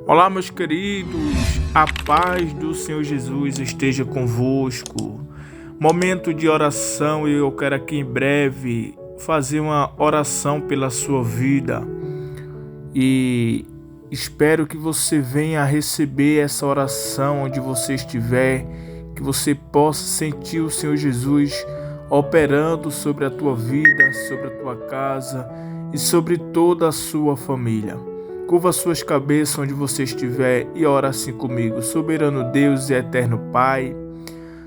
Olá, meus queridos, a paz do Senhor Jesus esteja convosco. Momento de oração e eu quero aqui em breve fazer uma oração pela sua vida e espero que você venha a receber essa oração onde você estiver, que você possa sentir o Senhor Jesus operando sobre a tua vida, sobre a tua casa e sobre toda a sua família. Curva suas cabeças onde você estiver e ora assim comigo. Soberano Deus e eterno Pai,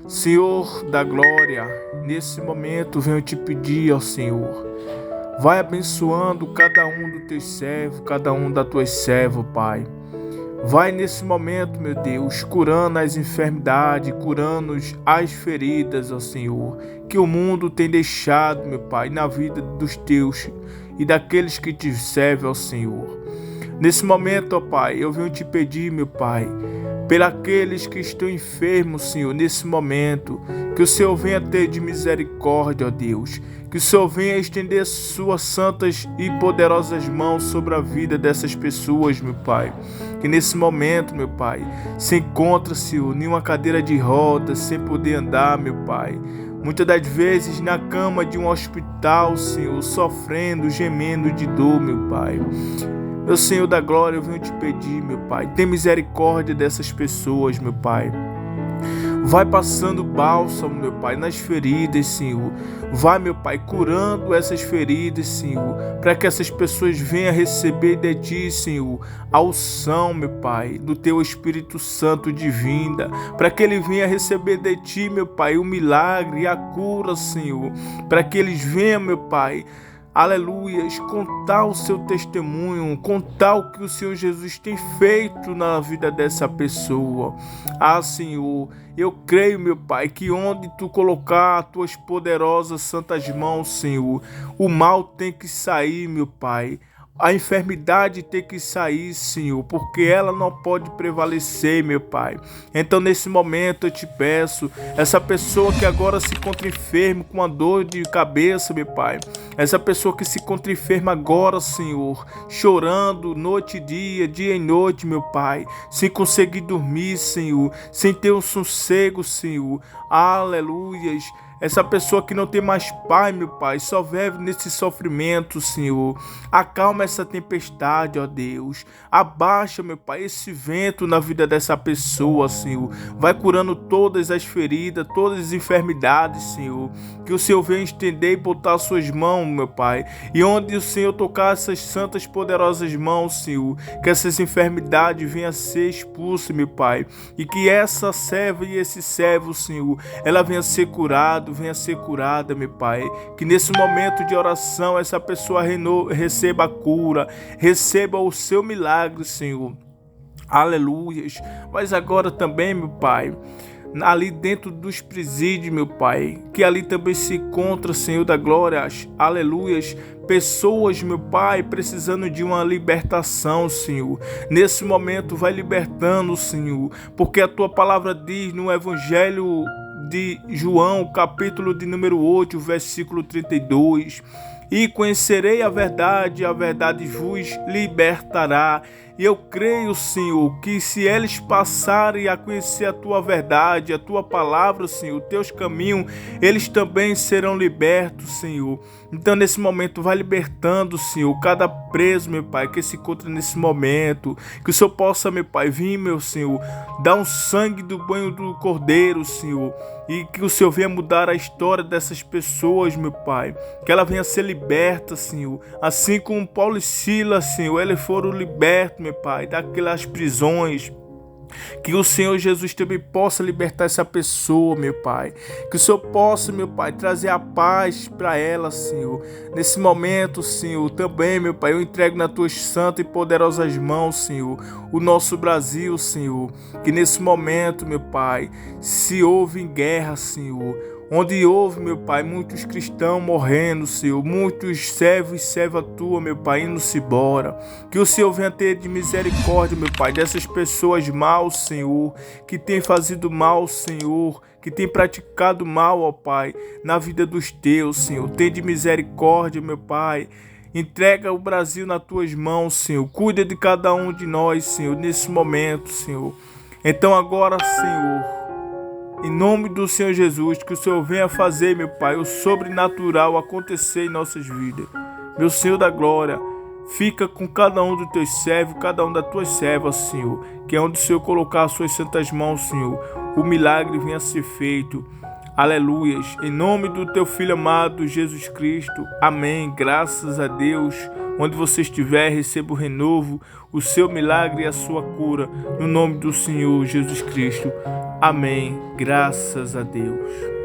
Senhor da glória, nesse momento venho te pedir ao Senhor, vai abençoando cada um dos teus servos, cada um das tuas servas, Pai. Vai nesse momento, meu Deus, curando as enfermidades, curando as feridas, ó Senhor, que o mundo tem deixado, meu Pai, na vida dos teus e daqueles que te servem, ó Senhor. Nesse momento, ó Pai, eu venho te pedir, meu Pai, pelos que estão enfermos, Senhor, nesse momento, que o Senhor venha ter de misericórdia, ó Deus, que o Senhor venha estender suas santas e poderosas mãos sobre a vida dessas pessoas, meu Pai, que nesse momento, meu Pai, se encontra, Senhor, em uma cadeira de rodas, sem poder andar, meu Pai, muitas das vezes na cama de um hospital, Senhor, sofrendo, gemendo de dor, meu Pai. Meu Senhor da glória, eu venho te pedir, meu Pai, tem misericórdia dessas pessoas, meu Pai. Vai passando bálsamo, meu Pai, nas feridas, Senhor. Vai, meu Pai, curando essas feridas, Senhor, para que essas pessoas venham receber de Ti, Senhor, a unção, meu Pai, do Teu Espírito Santo de vinda, para que ele venha receber de Ti, meu Pai, o milagre e a cura, Senhor, para que eles venham, meu Pai, aleluias, contar o seu testemunho, contar o que o Senhor Jesus tem feito na vida dessa pessoa. Ah, Senhor, eu creio, meu Pai, que onde Tu colocar as Tuas poderosas santas mãos, Senhor, o mal tem que sair, meu Pai. A enfermidade tem que sair, Senhor, porque ela não pode prevalecer, meu Pai. Então, nesse momento, eu te peço, essa pessoa que agora se encontra enferma com uma dor de cabeça, meu Pai, essa pessoa que se encontra enferma agora, Senhor, chorando noite e dia, dia e noite, meu Pai, sem conseguir dormir, Senhor, sem ter um sossego, Senhor, aleluias. Essa pessoa que não tem mais pai, meu Pai, só vive nesse sofrimento, Senhor. Acalma essa tempestade, ó Deus. Abaixa, meu Pai, esse vento na vida dessa pessoa, Senhor. Vai curando todas as feridas, todas as enfermidades, Senhor. Que o Senhor venha estender e botar as suas mãos, meu Pai. E onde o Senhor tocar essas santas, poderosas mãos, Senhor, que essas enfermidades venham a ser expulsas, meu Pai. E que essa serva e esse servo, Senhor, ela venha a ser curada, venha ser curada, meu Pai, que nesse momento de oração essa pessoa receba a cura, receba o seu milagre, Senhor, aleluias. Mas agora também, meu Pai, ali dentro dos presídios, meu Pai, que ali também se encontra, Senhor da glória, aleluias, pessoas, meu Pai, precisando de uma libertação, Senhor. Nesse momento vai libertando, Senhor, porque a Tua palavra diz no Evangelho de João, capítulo de número 8, versículo 32: e conhecerei a verdade vos libertará. E eu creio, Senhor, que se eles passarem a conhecer a Tua verdade, a Tua palavra, Senhor, Teus caminhos, eles também serão libertos, Senhor. Então, nesse momento, vai libertando, Senhor, cada preso, meu Pai, que se encontra nesse momento. Que o Senhor possa, meu Pai, vir, meu Senhor, dar um sangue do banho do Cordeiro, Senhor. E que o Senhor venha mudar a história dessas pessoas, meu Pai. Que ela venha ser liberta, Senhor. Assim como Paulo e Silas, Senhor, eles foram libertos, meu Pai, daquelas prisões. Que o Senhor Jesus também possa libertar essa pessoa, meu Pai. Que o Senhor possa, meu Pai, trazer a paz para ela, Senhor. Nesse momento, Senhor, também, meu Pai, eu entrego nas Tuas santas e poderosas mãos, Senhor, o nosso Brasil, Senhor. Que nesse momento, meu Pai, se houve guerra, Senhor, onde houve, meu Pai, muitos cristãos morrendo, Senhor, muitos servos e servas Tua, meu Pai, indo-se embora. Que o Senhor venha ter de misericórdia, meu Pai, dessas pessoas mal, Senhor, que têm fazido mal, Senhor, que têm praticado mal, ó Pai, na vida dos Teus, Senhor. Tem de misericórdia, meu Pai, Entrega o Brasil nas tuas mãos, Senhor. Cuida de cada um de nós, Senhor, nesse momento, Senhor. Então agora, Senhor, em nome do Senhor Jesus, que o Senhor venha fazer, meu Pai, o sobrenatural acontecer em nossas vidas. Meu Senhor da glória, fica com cada um dos teus servos, cada um das tuas servas, Senhor, que é onde o Senhor colocar as suas santas mãos, Senhor, o milagre venha a ser feito. Aleluias. Em nome do teu Filho amado, Jesus Cristo. Amém. Graças a Deus. Onde você estiver, receba o renovo, o seu milagre e a sua cura. No nome do Senhor Jesus Cristo. Amém. Graças a Deus.